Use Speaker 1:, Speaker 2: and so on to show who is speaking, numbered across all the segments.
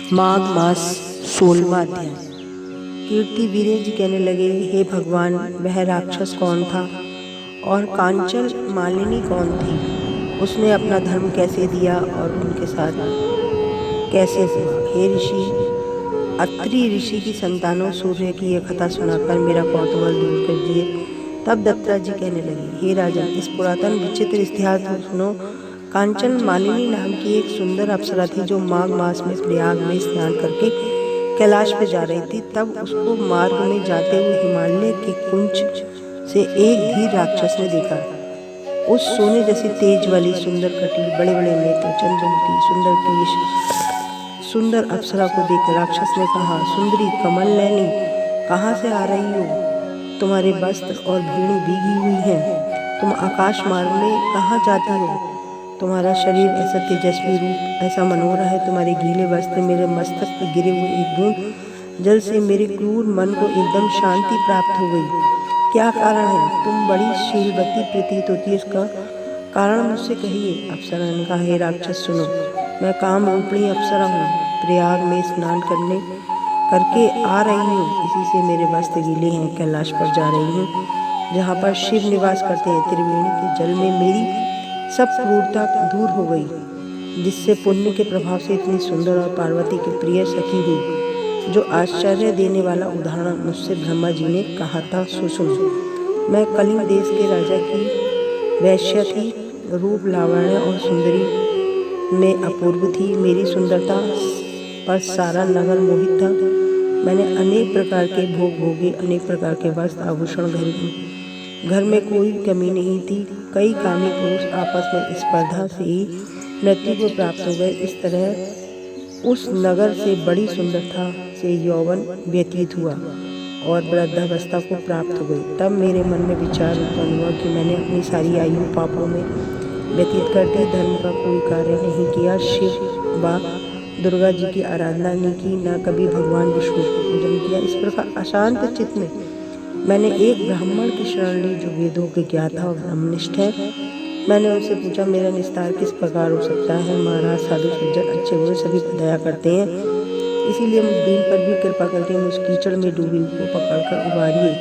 Speaker 1: माघ मास 16वां अध्याय। कीर्ति वीरेन जी कहने लगे, हे भगवान, वह राक्षस कौन था और कांचन मालिनी कौन थी? उसने अपना धर्म कैसे दिया और उनके साथ कैसे हुआ? हे ऋषि, अत्रि ऋषि की संतानों सूर्य की यह कथा सुनाकर मेरा कौतूहल दूर कर दिए। तब दत्तात्रेय जी कहने लगे, हे राजन, इस पुरातन विचित्र इतिहास को सुनो। कांचन मालिनी नाम की एक सुंदर अप्सरा थी जो माघ मास में प्रयाग में स्नान करके कैलाश पे जा रही थी। तब उसको मार्ग में जाते हुए हिमालय के कुंज से एक धीर राक्षस ने देखा। उस सोने जैसी तेज वाली सुंदर कटी, बड़े बड़े नेत्र, चंद्रमुखी, सुंदर केश, सुंदर अप्सरा को देखकर राक्षस ने कहा, सुंदरी कमल नयनी, कहाँ से आ रही हो? तुम्हारे वस्त्र और भीड़ी भीगी हुई हैं। तुम आकाश मार्ग में कहाँ जाती हो? तुम्हारा शरीर ऐसा तेजस्वी, रूप ऐसा मनोहर है। तुम्हारे गीले वस्त्र मेरे मस्तक पर गिरे हुए एक बूंद जल से मेरे क्रूर मन को एकदम शांति प्राप्त हो गई। क्या कारण है? तुम बड़ी शीलवती प्रतीत होती है, इसका कारण मुझसे कहिए। अप्सरा ने कहा, हे राक्षस, सुनो, मैं काम रूपिणी अप्सरा हूँ। प्रयाग में स्नान करके आ रही हूँ, इसी से मेरे वस्त्र गीले हैं। कैलाश पर जा रही हूँ, जहाँ पर शिव निवास करते हैं। त्रिवेणी के जल में मेरी सब क्रूरता दूर हो गई, जिससे पुण्य के प्रभाव से इतनी सुंदर और पार्वती की प्रिय सखी हुई। जो आश्चर्य देने वाला उदाहरण मुझसे ब्रह्मा जी ने कहा था, सो सुनो। मैं कलिंग देश के राजा की वैश्य थी। रूप, लावण्य और सुंदरी में अपूर्व थी। मेरी सुंदरता पर सारा नगर मोहित था। मैंने अनेक प्रकार के भोग भोगे, अनेक प्रकार के वस्त्र आभूषण घर में कोई कमी नहीं थी। कई कामी पुरुष आपस में स्पर्धा से ही मृत्यु को प्राप्त हो गए। इस तरह उस नगर से बड़ी सुंदरता से यौवन व्यतीत हुआ और वृद्धावस्था को प्राप्त हो गई। तब मेरे मन में विचार उत्पन्न हुआ कि मैंने अपनी सारी आयु पापों में व्यतीत कर दी, धर्म का कोई कार्य नहीं किया, शिव व दुर्गा जी की आराधना नहीं की, न कभी भगवान विष्णु को पूजन किया। इस प्रकार अशांत चित्त में मैंने एक ब्राह्मण की शरण ली जो वेदों के ज्ञाता और ब्रह्मनिष्ठ है। मैंने उनसे पूछा, मेरा निस्तार किस प्रकार हो सकता है? महाराज, साधु सज्जन अच्छे बुरे सभी पर दया करते हैं, इसीलिए मुझ दीन पर भी कृपा करके मुझ कीचड़ में डूबी को पकड़कर उबारिए।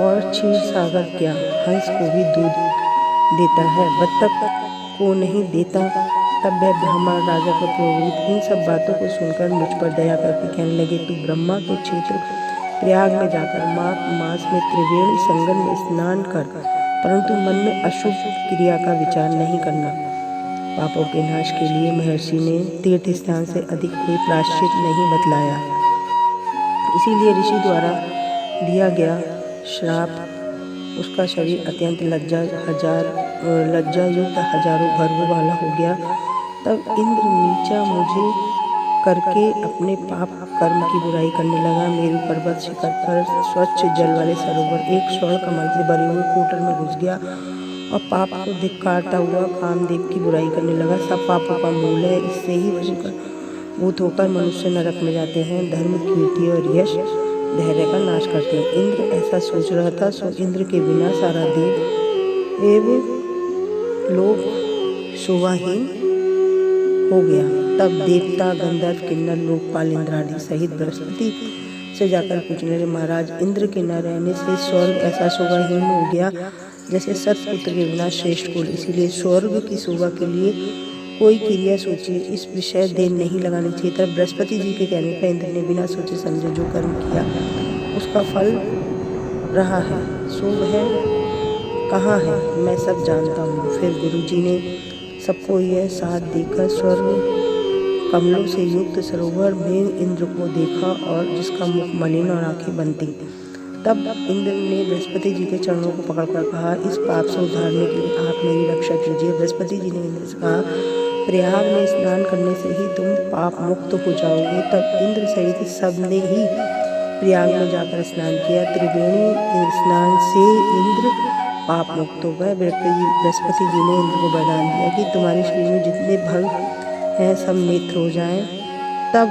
Speaker 1: और क्षीर सागर क्या हंस को भी दूध देता है, बत्तख को नहीं देता? तब वह ब्राह्मण राजा का पुरोहित इन सब बातों को सुनकर मुझ पर दया करके कहने लगे, तू ब्रह्मा के क्षेत्र प्रयाग में जाकर माघ मास में त्रिवेणी संगम में स्नान कर, परंतु मन में अशुभ क्रिया का विचार नहीं करना। पापों के नाश के लिए महर्षि ने तीर्थ स्थान से अधिक कोई प्रायश्चित नहीं बतलाया, इसीलिए ऋषि द्वारा दिया गया श्राप उसका शरीर अत्यंत लज्जा युक्त हजारों भर्व वाला हो गया। तब इंद्र नीचा मुझे करके अपने पाप कर्म की बुराई करने लगा। मेरु पर्वत शिखर पर स्वच्छ जल वाले सरोवर एक स्वर्ण कमल से भरे हुए कूटर में घुस गया और पाप को धिक्कारता हुआ कामदेव की बुराई करने लगा। सब पापों का मूल है, इससे ही भूत होकर मनुष्य नरक में जाते हैं। धर्म, कीर्ति और यश धैर्य का नाश करते हैं। इंद्र ऐसा सोच रहा था, सो इंद्र के बिना सारा देव एवं लोक शोभाहीन हो गया। तब देवता, गंधर्व, किन्नर, लोकपाल, इंद्रादि सहित बृहस्पति से जाकर पूछने लगे, महाराज, इंद्र के न रहने से स्वर्ग ऐसा शोभाहीन हो गया जैसे सतपुत्र के बिना श्रेष्ठ कुल। इसीलिए स्वर्ग की शोभा के लिए कोई क्रिया सोचिए, इस विषय देर नहीं लगानी चाहिए। तब बृहस्पति जी के कहने पर इंद्र ने बिना सोचे समझे जो कर्म किया उसका फल रहा है, सो वह कहाँ है, मैं सब जानता हूँ। फिर गुरु जी ने सबको यह साथ देकर स्वर्ग कमलों से युक्त सरोवर में इंद्र को देखा और जिसका मुख मलिन और आंखें बंद थीं। तब इंद्र ने बृहस्पति जी के चरणों को पकड़कर कहा, इस पाप से उद्धारने के लिए आप मेरी रक्षा कीजिए। बृहस्पति जी ने इंद्र से कहा, प्रयाग में स्नान करने से ही तुम पाप मुक्त हो जाओगे। तब इंद्र सहित सब ने ही प्रयाग में जाकर स्नान किया। त्रिवेणी स्नान से इंद्र पाप मुक्त हो गए। बृहस्पति जी ने इंद्र को वरदान दिया कि तुम्हारे शरीर में जितने भंग हैं सब नेत्र हो जाएं। तब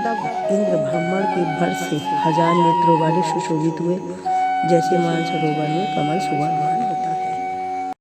Speaker 1: इंद्र ब्राह्मण के भर से 1000 नेत्रों वाले सुशोभित हुए, जैसे मानसरोवर में कमल सुबह